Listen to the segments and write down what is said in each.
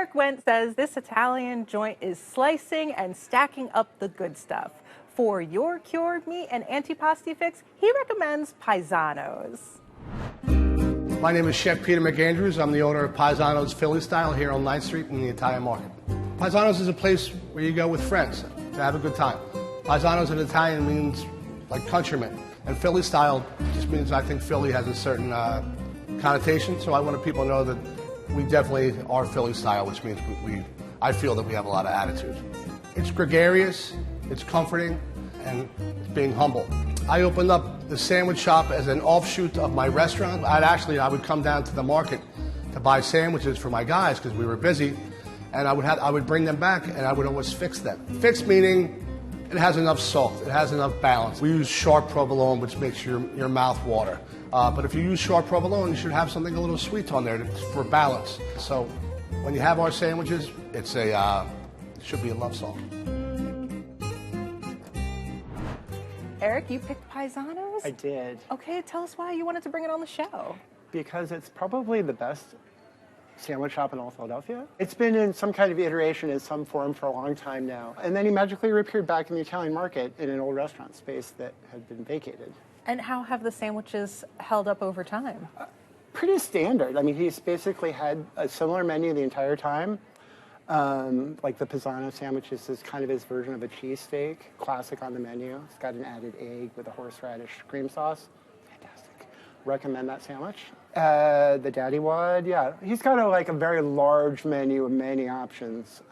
Eric Wendt says this Italian joint is slicing and stacking up the good stuff. For your cured meat and antipasti fix, he recommends Paesano's. My name is Chef Peter McAndrews. I'm the owner of Paesano's Philly Style here on 9th Street in the Italian market. Paesano's is a place where you go with friends to have a good time. Paesano's in Italian means like countrymen, and Philly Style just means I think Philly has a certain connotation, so I want people to know that we definitely are Philly Style, which means I feel that we have a lot of attitude. It's gregarious, it's comforting, and it's being humble. I opened up the sandwich shop as an offshoot of my restaurant. I would come down to the market to buy sandwiches for my guys because we were busy, and I would bring them back and I would always fix them. Fix meaning it has enough salt, it has enough balance. We use sharp provolone, which makes your mouth water. But if you use sharp provolone, you should have something a little sweet on there for balance. So when you have our sandwiches, it should be a love song. Eric, you picked Paesano's? I did. Okay, tell us why you wanted to bring it on the show. Because it's probably the best sandwich shop in all Philadelphia. It's been in some kind of iteration in some form for a long time now. And then he magically reappeared back in the Italian market in an old restaurant space that had been vacated. And how have the sandwiches held up over time? Pretty standard. I mean, he's basically had a similar menu the entire time. Like the Paesano sandwiches is kind of his version of a cheesesteak, classic on the menu. It's got an added egg with a horseradish cream sauce. Fantastic. Recommend that sandwich. The Daddy Wad, yeah. He's got a very large menu of many options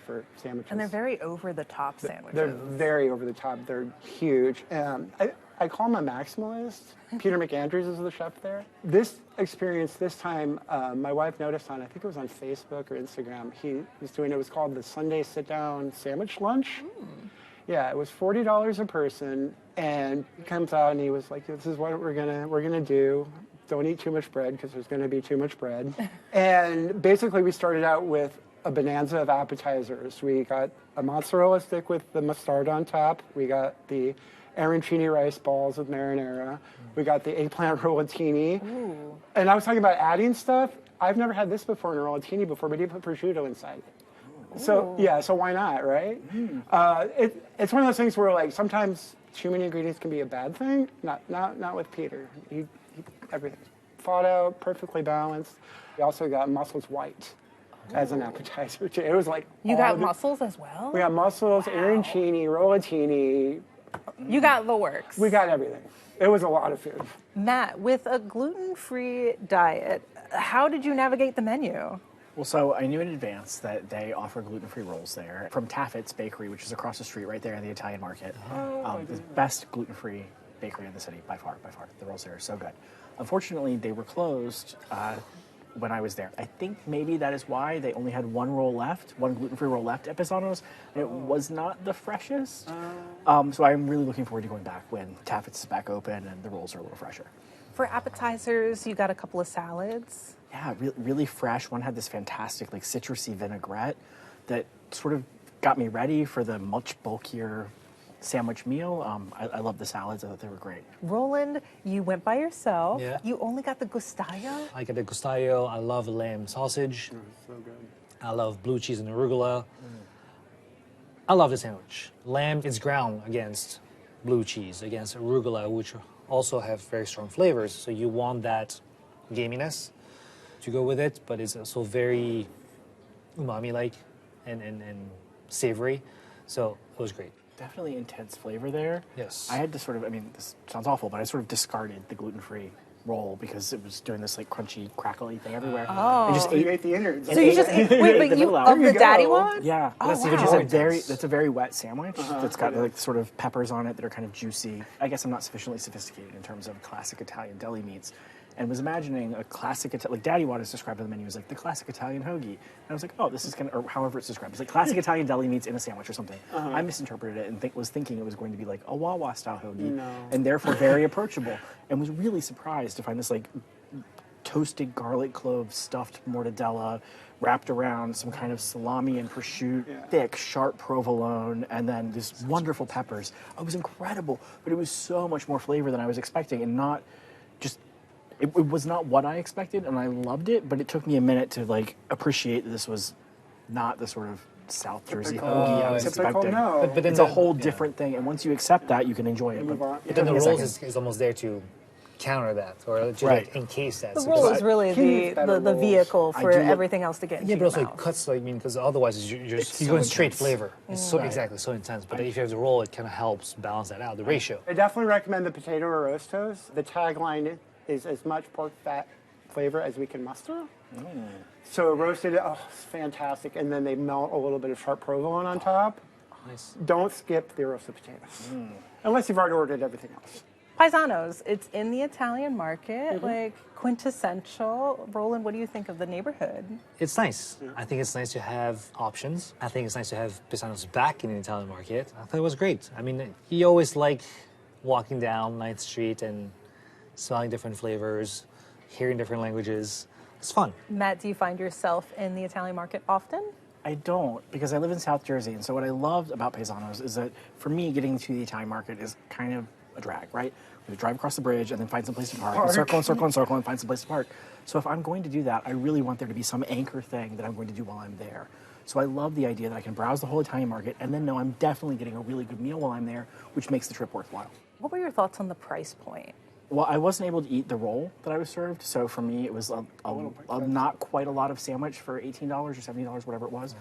for sandwiches. And they're very over-the-top sandwiches. They're very over-the-top. They're huge. I call him a maximalist. Peter McAndrews is the chef there. This experience this time, my wife noticed I think it was on Facebook or Instagram, he was doing, it was called the Sunday Sit-Down Sandwich Lunch. Yeah, it was $40 a person, and he comes out and he was like, this is what we're gonna do. Don't eat too much bread because there's gonna be too much bread. And basically we started out with a bonanza of appetizers. We got a mozzarella stick with the mustard on top. We got the arancini rice balls with marinara. We got the eggplant rollatini. Ooh. And I was talking about adding stuff. I've never had this before in a rollatini before, but he put prosciutto inside it. Ooh. So yeah, so why not, right? It's one of those things where sometimes too many ingredients can be a bad thing. Not with Peter. He everything thought out, perfectly balanced. We also got mussels white as an appetizer too. It was like you got mussels as well. We got mussels, arancini, rollatini. You got the works. We got everything. It was a lot of food. Matt, with a gluten-free diet, how did you navigate the menu? Well, so I knew in advance that they offer gluten-free rolls there from Taffitt's Bakery, which is across the street right there in the Italian market. The best gluten-free bakery in the city, by far. The rolls there are so good. Unfortunately, they were closed when I was there. I think maybe that is why they only had one gluten-free roll left at Paesano's. It was not the freshest. So I'm really looking forward to going back when Taffitt's is back open and the rolls are a little fresher. For appetizers, you got a couple of salads. Yeah, really fresh. One had this fantastic citrusy vinaigrette that sort of got me ready for the much bulkier sandwich meal. I love the salads. I thought they were great. Roland, you went by yourself. Yeah. You only got the gustaio? I get the gustaio. I love lamb sausage. So good. I love blue cheese and arugula. I love the sandwich. Lamb is ground against blue cheese, against arugula, which also have very strong flavors. So you want that gaminess to go with it, but it's also very umami-like and savory. So it was great. Definitely intense flavor there. Yes. I had to this sounds awful, but I sort of discarded the gluten-free roll because it was doing this crunchy, crackly thing everywhere. Oh. And just You ate the innards. So you just ate, wait, but you, of the Daddy Wad? Yeah. Oh, That's wow. that's a very wet sandwich that's got sort of peppers on it that are kind of juicy. I guess I'm not sufficiently sophisticated in terms of classic Italian deli meats. And was imagining a classic, Daddy Wad is described on the menu as the classic Italian hoagie. And I was like, oh, this is or however it's described. It's classic Italian deli meats in a sandwich or something. I misinterpreted it and was thinking it was going to be a Wawa style hoagie. And therefore very approachable. And was really surprised to find this toasted garlic clove stuffed mortadella wrapped around some kind of salami and prosciutto, thick, sharp provolone, and then these wonderful peppers. It was incredible, but it was so much more flavor than I was expecting, and not just. It was not what I expected, and I loved it, but it took me a minute to appreciate that this was not the sort of South Jersey Typical- hoagie I was typical, expecting. no. But then It's a the- whole yeah. different thing, and once you accept that, you can enjoy it. Move on. But then the Give me a rolls second. is almost there to counter that, or to Right. like encase that. The So roll because is really He needs the better rolls. vehicle I for do look- everything else to get into yeah, but your also it mouth. cuts, like, I mean, because otherwise you're It's going so straight intense. flavor. It's so Right. exactly so intense. But if you have the roll, it kind of helps balance that out, the ratio. I definitely recommend the potato or roast toast. The tagline is as much pork fat flavor as we can muster. So roasted, oh, it's fantastic. And then they melt a little bit of sharp provolone on top. Nice. Don't skip the roasted potatoes. Unless you've already ordered everything else. Paesano's, it's in the Italian market, Mm-hmm. like quintessential. Roland, what do you think of the neighborhood? It's nice. I think it's nice to have options. I think it's nice to have Paesano's back in the Italian market. I thought it was great. I mean, you always like walking down 9th Street and smelling different flavors, hearing different languages. It's fun. Matt, do you find yourself in the Italian market often? I don't, because I live in South Jersey, and so what I loved about Paesano's is that for me, getting to the Italian market is kind of a drag, right? We have to drive across the bridge and then find some place to park, and circle and circle and circle and find some place to park. So if I'm going to do that, I really want there to be some anchor thing that I'm going to do while I'm there. So I love the idea that I can browse the whole Italian market and then know I'm definitely getting a really good meal while I'm there, which makes the trip worthwhile. What were your thoughts on the price point? Well, I wasn't able to eat the roll that I was served, so for me it was not quite a lot of sandwich for $18 or $70, whatever it was.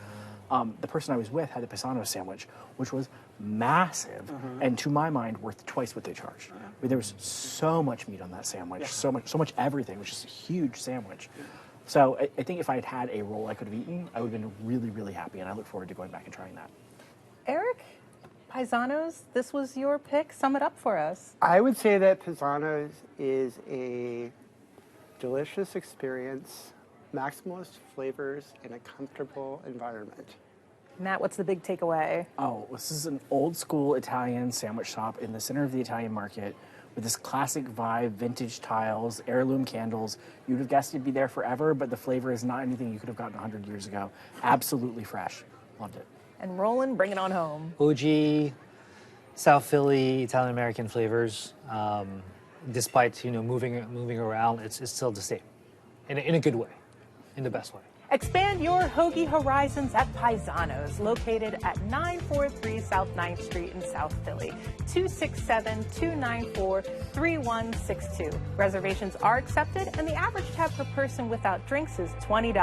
The person I was with had the Paesano sandwich, which was massive, and to my mind, worth twice what they charged. I mean, there was so much meat on that sandwich, so much everything. It was just a huge sandwich. So I think if I had had a roll I could have eaten, I would have been really, really happy, and I look forward to going back and trying that. Eric, Paesano's, this was your pick. Sum it up for us. I would say that Paesano's is a delicious experience, maximalist flavors, in a comfortable environment. Matt, what's the big takeaway? Oh, this is an old school Italian sandwich shop in the center of the Italian market with this classic vibe, vintage tiles, heirloom candles. You would have guessed it'd be there forever, but the flavor is not anything you could have gotten 100 years ago. Absolutely fresh. Loved it. And Roland, bring it on home. Hoagie, South Philly, Italian American flavors. Despite moving around, it's still the same, in a good way, in the best way. Expand your hoagie horizons at Paesano's, located at 943 South 9th Street in South Philly, 267-294-3162. Reservations are accepted, and the average tab per person without drinks is $20.